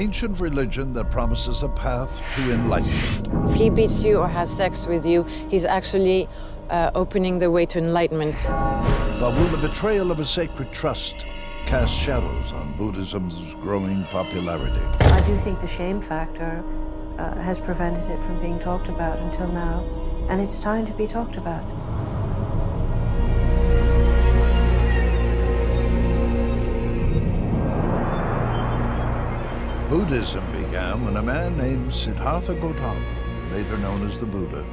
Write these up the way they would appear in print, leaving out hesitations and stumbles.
ancient religion that promises a path to enlightenment. If he beats you or has sex with you, he's actually opening the way to enlightenment. But will the betrayal of a sacred trust cast shadows on Buddhism's growing popularity? I do think the shame factor has prevented it from being talked about until now, and it's time to be talked about. Buddhism began when a man named Siddhartha Gautama, later known as the Buddha,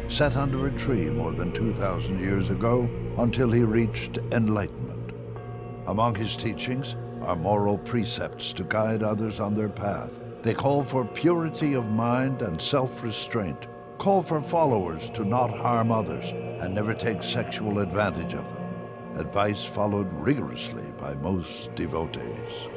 sat under a tree more than 2,000 years ago until he reached enlightenment. Among his teachings are moral precepts to guide others on their path. They call for purity of mind and self-restraint, call for followers to not harm others and never take sexual advantage of them. Advice followed rigorously by most devotees.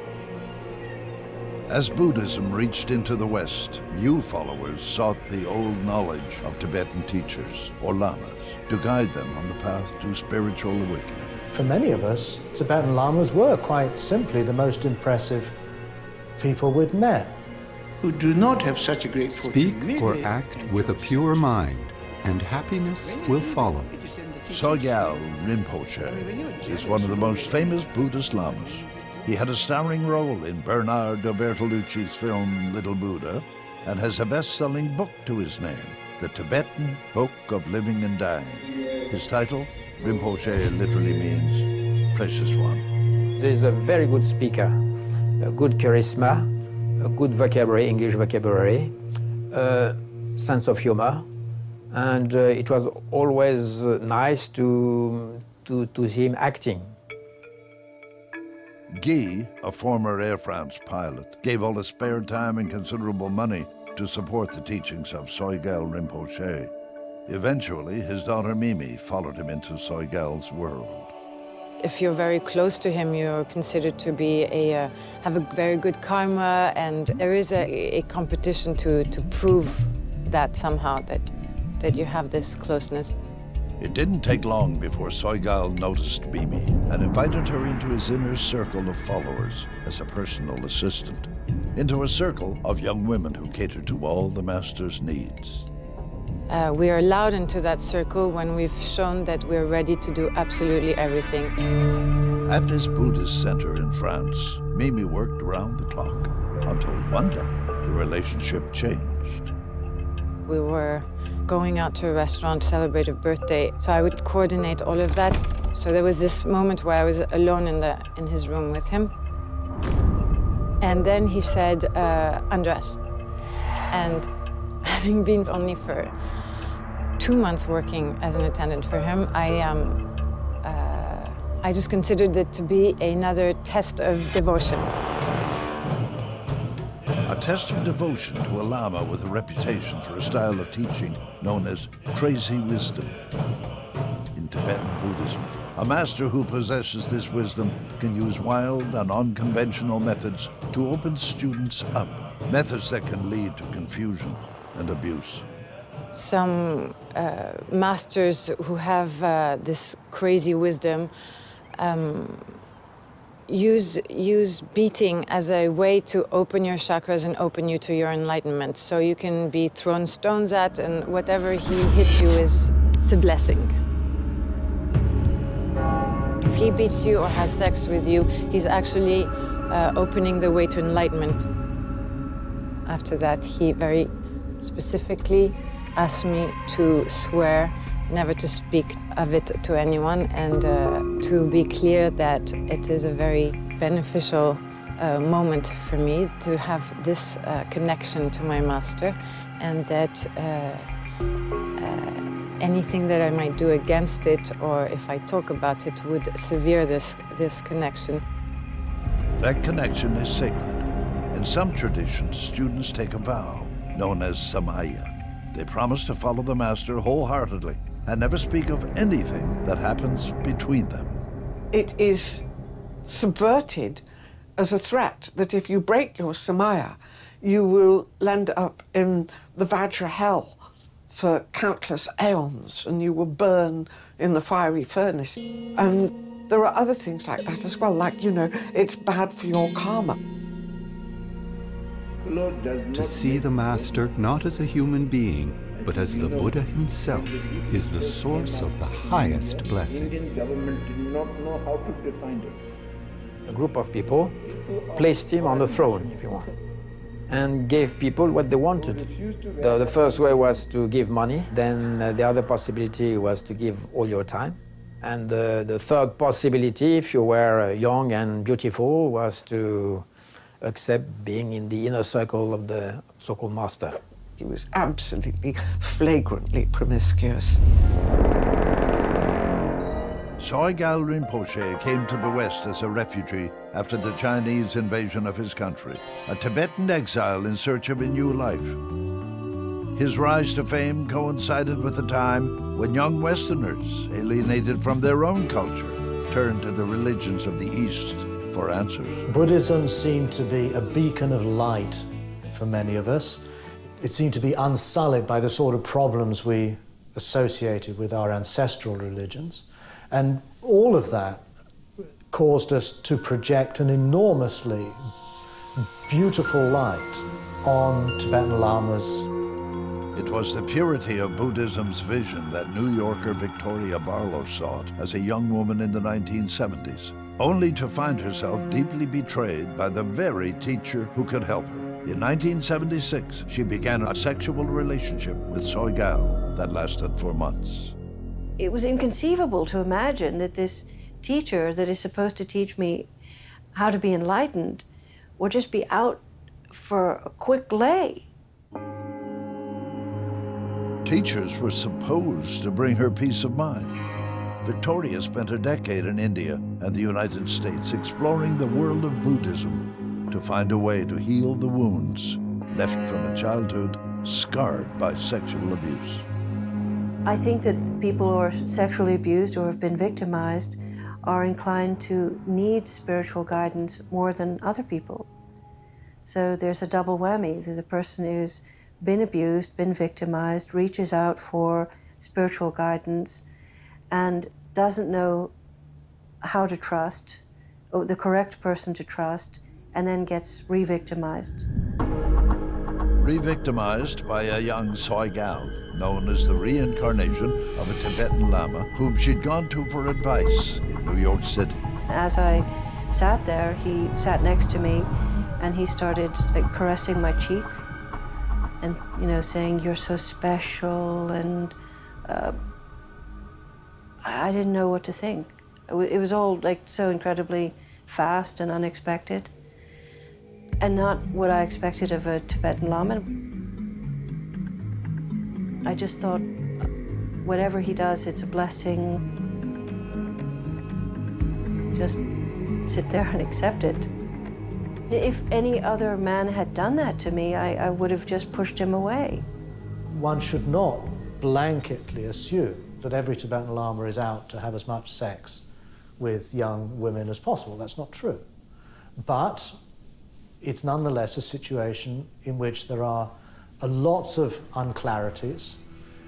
As Buddhism reached into the West, new followers sought the old knowledge of Tibetan teachers, or lamas, to guide them on the path to spiritual awakening. For many of us, Tibetan lamas were quite simply the most impressive people we'd met. Who do not have such a great Speak or act with a pure mind, and happiness will follow. Sogyal Rinpoche is one of the most famous Buddhist lamas. He had a starring role in Bernardo Bertolucci's film Little Buddha and has a best-selling book to his name, The Tibetan Book of Living and Dying. His title, Rinpoche, literally means precious one. He's a very good speaker, a good charisma, a good vocabulary, English vocabulary, sense of humor, and it was always nice to see him acting. Guy, a former Air France pilot, gave all his spare time and considerable money to support the teachings of Sogyal Rinpoche. Eventually, his daughter Mimi followed him into Sogyal's world. If you're very close to him, you're considered to be have a very good karma, and there is a competition to prove that somehow, that you have this closeness. It didn't take long before Sogyal noticed Mimi and invited her into his inner circle of followers as a personal assistant, into a circle of young women who catered to all the master's needs. We are allowed into that circle when we've shown that we're ready to do absolutely everything. At this Buddhist center in France, Mimi worked around the clock until one day the relationship changed. We were going out to a restaurant to celebrate a birthday, so I would coordinate all of that. So there was this moment where I was alone in his room with him. And then he said, undress. And having been only for 2 months working as an attendant for him, I just considered it to be another test of devotion. A test of devotion to a Lama with a reputation for a style of teaching known as crazy wisdom. In Tibetan Buddhism, a master who possesses this wisdom can use wild and unconventional methods to open students up, methods that can lead to confusion and abuse. Some masters who have this crazy wisdom use beating as a way to open your chakras and open you to your enlightenment. So you can be thrown stones at, and whatever he hits you it's a blessing. If he beats you or has sex with you, he's actually opening the way to enlightenment. After that, he very specifically asked me to swear never to speak of it to anyone, and to be clear that it is a very beneficial moment for me to have this connection to my master, and that anything that I might do against it, or if I talk about it, would sever this connection. That connection is sacred. In some traditions, students take a vow known as samaya. They promise to follow the master wholeheartedly and never speak of anything that happens between them. It is subverted as a threat that if you break your samaya, you will end up in the Vajra hell for countless aeons, and you will burn in the fiery furnace. And there are other things like that as well, like, you know, it's bad for your karma. To see the Master not as a human being, but as the Buddha himself, is the source of the highest blessing. A group of people placed him on the throne, if you want, and gave people what they wanted. The first way was to give money, then the other possibility was to give all your time. And the third possibility, if you were young and beautiful, was to accept being in the inner circle of the so-called master. He was absolutely flagrantly promiscuous. Sogyal Rinpoche came to the West as a refugee after the Chinese invasion of his country, a Tibetan exile in search of a new life. His rise to fame coincided with a time when young Westerners, alienated from their own culture, turned to the religions of the East for answers. Buddhism seemed to be a beacon of light for many of us. It seemed to be unsullied by the sort of problems we associated with our ancestral religions. And all of that caused us to project an enormously beautiful light on Tibetan Lamas. It was the purity of Buddhism's vision that New Yorker Victoria Barlow sought as a young woman in the 1970s, only to find herself deeply betrayed by the very teacher who could help her. In 1976, she began a sexual relationship with Sogyal that lasted for months. It was inconceivable to imagine that this teacher that is supposed to teach me how to be enlightened would just be out for a quick lay. Teachers were supposed to bring her peace of mind. Victoria spent a decade in India and the United States exploring the world of Buddhism to find a way to heal the wounds left from a childhood scarred by sexual abuse. I think that people who are sexually abused or have been victimized are inclined to need spiritual guidance more than other people. So there's a double whammy. There's a person who's been abused, been victimized, reaches out for spiritual guidance and doesn't know how to trust, or the correct person to trust, and then gets re-victimized. Re-victimized by a young Sogyal, known as the reincarnation of a Tibetan Lama whom she'd gone to for advice in New York City. As I sat there, he sat next to me and he started caressing my cheek and, saying, "You're so special," and I didn't know what to think. It was all so incredibly fast and unexpected, and not what I expected of a Tibetan Lama. I just thought, whatever he does, it's a blessing. Just sit there and accept it. If any other man had done that to me, I would have just pushed him away. One should not blanketly assume that every Tibetan Lama is out to have as much sex with young women as possible. That's not true. But it's nonetheless a situation in which there are lots of unclarities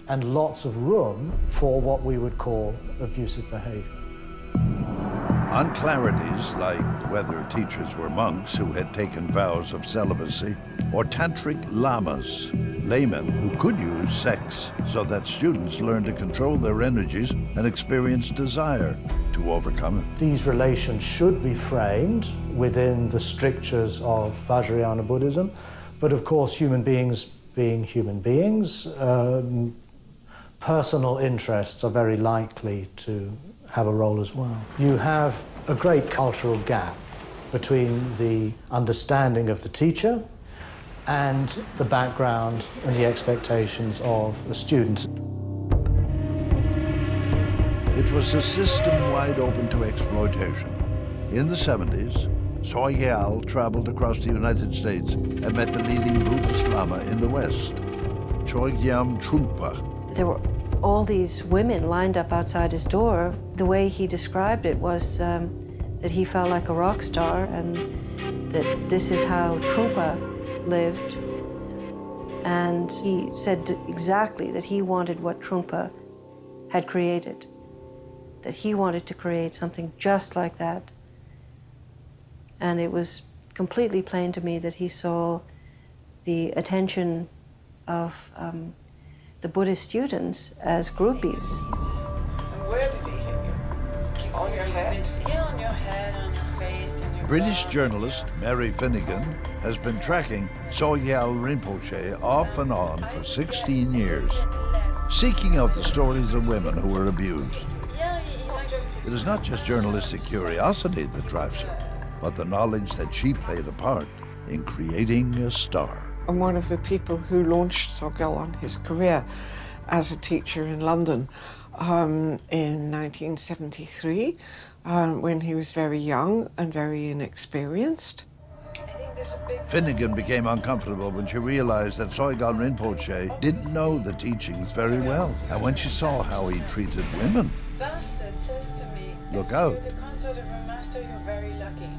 and lots of room for what we would call abusive behavior. Unclarities like whether teachers were monks who had taken vows of celibacy or tantric lamas, laymen who could use sex so that students learn to control their energies and experience desire to overcome it. These relations should be framed within the strictures of Vajrayana Buddhism, but of course human beings being human beings, personal interests are very likely to have a role as well. You have a great cultural gap between the understanding of the teacher and the background and the expectations of the students. It was a system wide open to exploitation. In the 70s, Sogyal traveled across the United States and met the leading Buddhist Lama in the West, Chogyam Trungpa. There were all these women lined up outside his door. The way he described it was that he felt like a rock star and that this is how Trungpa lived. And he said exactly that he wanted what Trungpa had created, that he wanted to create something just like that. And it was completely plain to me that he saw the attention of the Buddhist students as groupies. And where did he hit you? On your head? Yeah, on your head, on your face, on your British back. journalist Mary Finnegan has been tracking Sogyal Rinpoche off and on for 16 years, seeking out the stories of women who were abused. It is not just journalistic curiosity that drives her, but the knowledge that she played a part in creating a star. And one of the people who launched Sogyal on his career as a teacher in London in 1973, when he was very young and very inexperienced. Finnegan became uncomfortable when she realized that Sogyal Rinpoche didn't know the teachings very well. And when she saw how he treated women, Bastard says to me, look out. with the consort of a master, you're very lucky.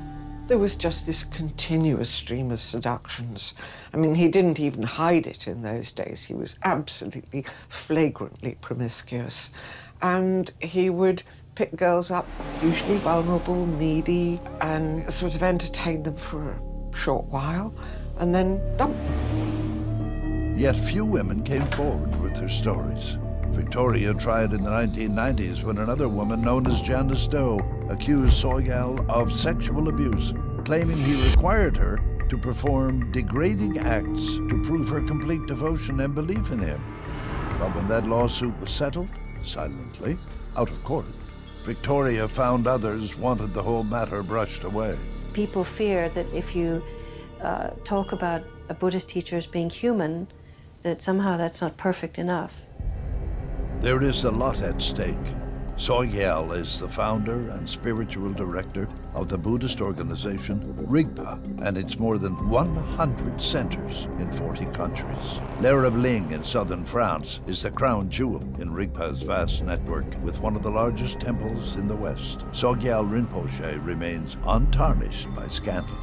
There was just this continuous stream of seductions. I mean, he didn't even hide it in those days. He was absolutely flagrantly promiscuous. And he would pick girls up, usually vulnerable, needy, and sort of entertain them for a short while, and then dump them. Yet few women came forward with their stories. Victoria tried in the 1990s when another woman known as Janice Doe accused Sogyal of sexual abuse, claiming he required her to perform degrading acts to prove her complete devotion and belief in him. But when that lawsuit was settled, silently, out of court, Victoria found others wanted the whole matter brushed away. People fear that if you talk about a Buddhist teacher as being human, that somehow that's not perfect enough. There is a lot at stake. Sogyal is the founder and spiritual director of the Buddhist organization Rigpa and its more than 100 centers in 40 countries. L'Arabling in southern France is the crown jewel in Rigpa's vast network with one of the largest temples in the West. Sogyal Rinpoche remains untarnished by scandal.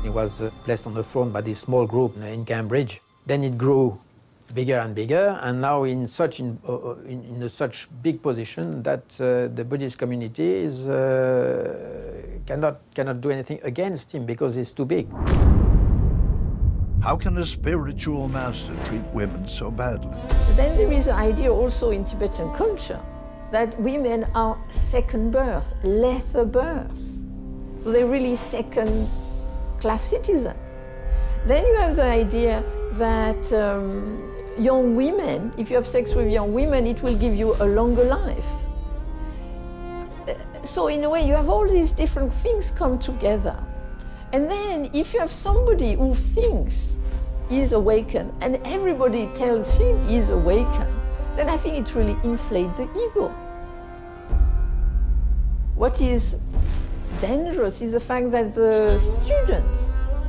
He was placed on the throne by this small group in Cambridge. Then it grew bigger and bigger, and now in such big position that the Buddhist community is cannot do anything against him because he's too big. How can a spiritual master treat women so badly? Then there is an idea also in Tibetan culture that women are second birth, lesser birth. So they're really second-class citizens. Then you have the idea that young women, if you have sex with young women, it will give you a longer life. So in a way, you have all these different things come together. And then if you have somebody who thinks he's awakened and everybody tells him he's awakened, then I think it really inflates the ego. What is dangerous is the fact that the students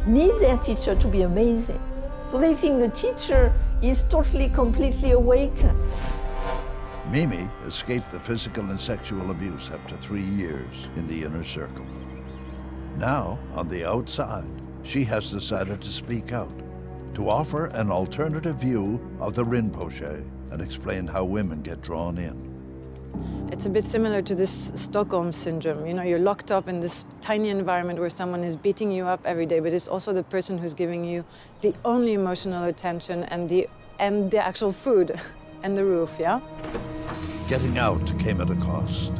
need their teacher to be amazing. So they think the teacher is totally, completely awakened. Mimi escaped the physical and sexual abuse after 3 years in the inner circle. Now, on the outside, she has decided to speak out, to offer an alternative view of the Rinpoche and explain how women get drawn in. It's a bit similar to this Stockholm syndrome. You know, you're locked up in this tiny environment where someone is beating you up every day, but it's also the person who's giving you the only emotional attention and the actual food and the roof, yeah? Getting out came at a cost.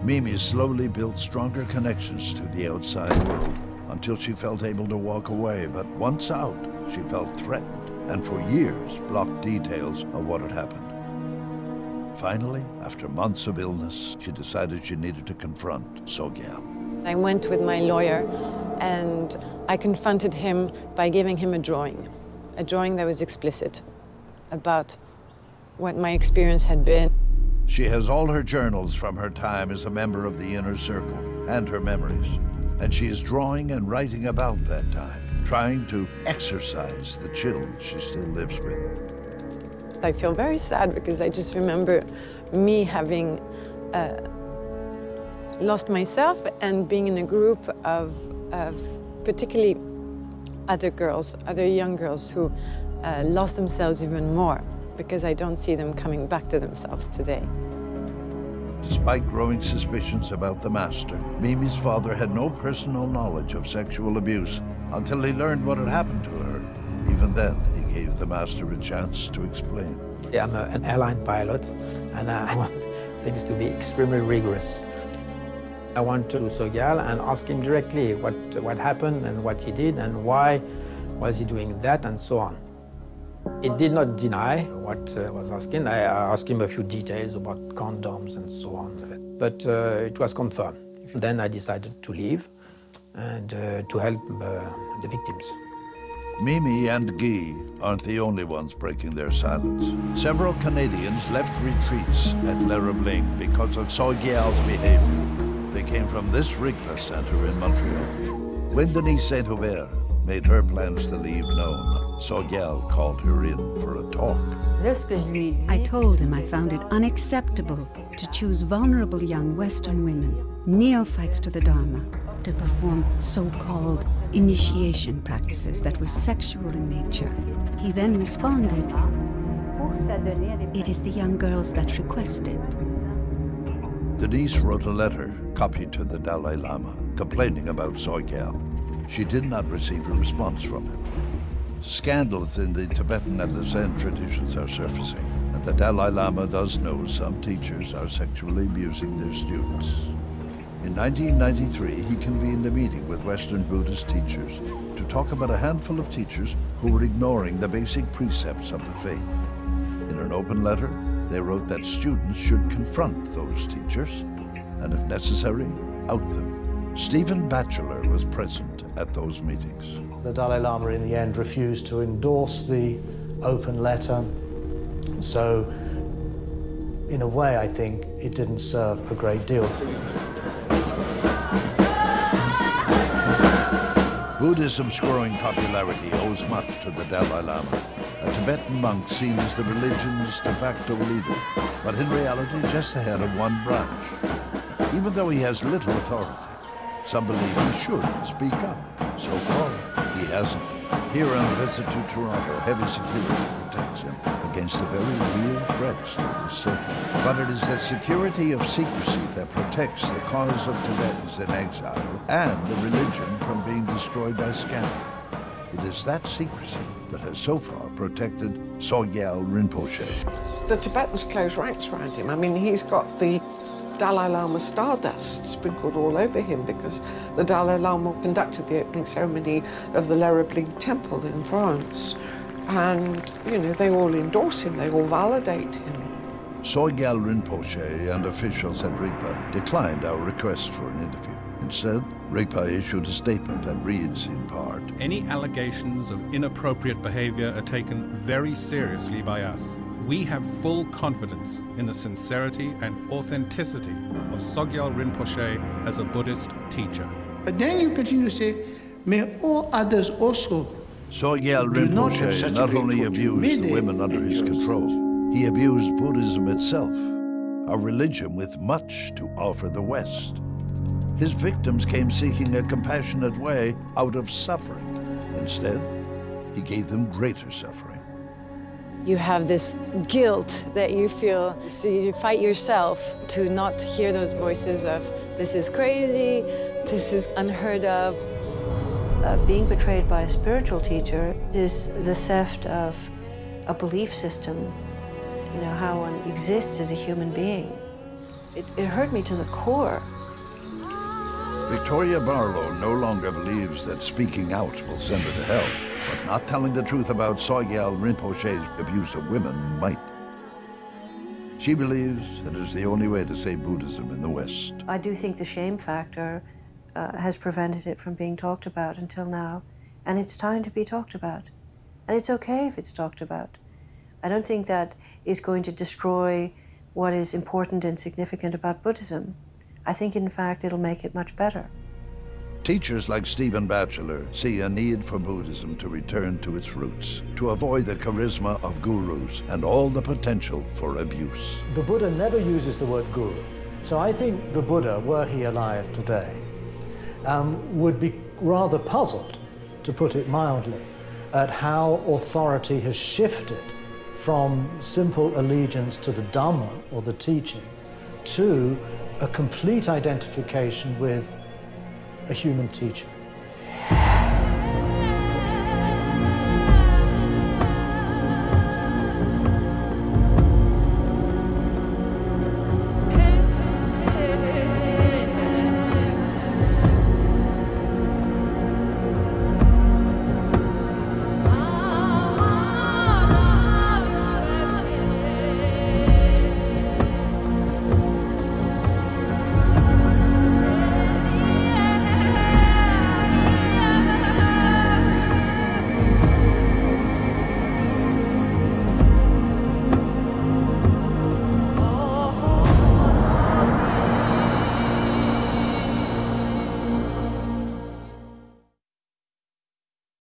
Mimi slowly built stronger connections to the outside world until she felt able to walk away. But once out, she felt threatened and for years blocked details of what had happened. Finally, after months of illness, she decided she needed to confront Sogyal. I went with my lawyer and I confronted him by giving him a drawing that was explicit about what my experience had been. She has all her journals from her time as a member of the inner circle and her memories. And she is drawing and writing about that time, trying to exorcise the chill she still lives with. I feel very sad because I just remember me having lost myself and being in a group of particularly other young girls who lost themselves even more because I don't see them coming back to themselves today. Despite growing suspicions about the master, Mimi's father had no personal knowledge of sexual abuse until he learned what had happened to her. Even then, he gave the master a chance to explain. I'm an airline pilot, and I want things to be extremely rigorous. I went to Sogyal and asked him directly what happened and what he did and why was he doing that and so on. He did not deny what I was asking. I asked him a few details about condoms and so on, but it was confirmed. Then I decided to leave and to help the victims. Mimi and Guy aren't the only ones breaking their silence. Several Canadians left retreats at Lerabling because of Sogyal's behavior. They came from this Rigpa center in Montreal. When Denise Saint-Hubert made her plans to leave known, Sogyal called her in for a talk. I told him I found it unacceptable to choose vulnerable young Western women, neophytes to the Dharma, to perform so-called initiation practices that were sexual in nature. He then responded, "It is the young girls that request it." Denise wrote a letter copied to the Dalai Lama, complaining about Sogyal. She did not receive a response from him. Scandals in the Tibetan and the Zen traditions are surfacing, and the Dalai Lama does know some teachers are sexually abusing their students. In 1993, he convened a meeting with Western Buddhist teachers to talk about a handful of teachers who were ignoring the basic precepts of the faith. In an open letter, they wrote that students should confront those teachers and, if necessary, out them. Stephen Batchelor was present at those meetings. The Dalai Lama in the end refused to endorse the open letter, so in a way I think it didn't serve a great deal. Buddhism's growing popularity owes much to the Dalai Lama, a Tibetan monk seen as the religion's de facto leader, but in reality just the head of one branch. Even though he has little authority, some believe he should speak up. So far, he hasn't. Here on a visit to Toronto, heavy security protects him against the very real threats to his safety. But it is that security of secrecy that protects the cause of Tibetans in exile and the religion from being destroyed by scandal. It is that secrecy that has so far protected Sogyal Rinpoche. The Tibetans close ranks around him. I mean, he's got the Dalai Lama stardust sprinkled all over him because the Dalai Lama conducted the opening ceremony of the Lerabling temple in France. And, you know, they all endorse him, they all validate him. Sogyal Rinpoche and officials at Rigpa declined our request for an interview. Instead, Rigpa issued a statement that reads in part, "Any allegations of inappropriate behavior are taken very seriously by us. We have full confidence in the sincerity and authenticity of Sogyal Rinpoche as a Buddhist teacher." But then you continue to say, may all others also. Sogyal Rinpoche not only abused the women under his control, he abused Buddhism itself, a religion with much to offer the West. His victims came seeking a compassionate way out of suffering. Instead, he gave them greater suffering. You have this guilt that you feel, so you fight yourself to not hear those voices of, this is crazy, this is unheard of. Being betrayed by a spiritual teacher is the theft of a belief system, you know, how one exists as a human being. It hurt me to the core. Victoria Barlow no longer believes that speaking out will send her to hell, but not telling the truth about Sogyal Rinpoche's abuse of women might. She believes it is the only way to save Buddhism in the West. I do think the shame factor has prevented it from being talked about until now, and it's time to be talked about. And it's okay if it's talked about. I don't think that is going to destroy what is important and significant about Buddhism. I think, in fact, it'll make it much better. Teachers like Stephen Batchelor see a need for Buddhism to return to its roots, to avoid the charisma of gurus and all the potential for abuse. The Buddha never uses the word guru. So I think the Buddha, were he alive today, would be rather puzzled, to put it mildly, at how authority has shifted from simple allegiance to the Dhamma, or the teaching, to a complete identification with a human teacher.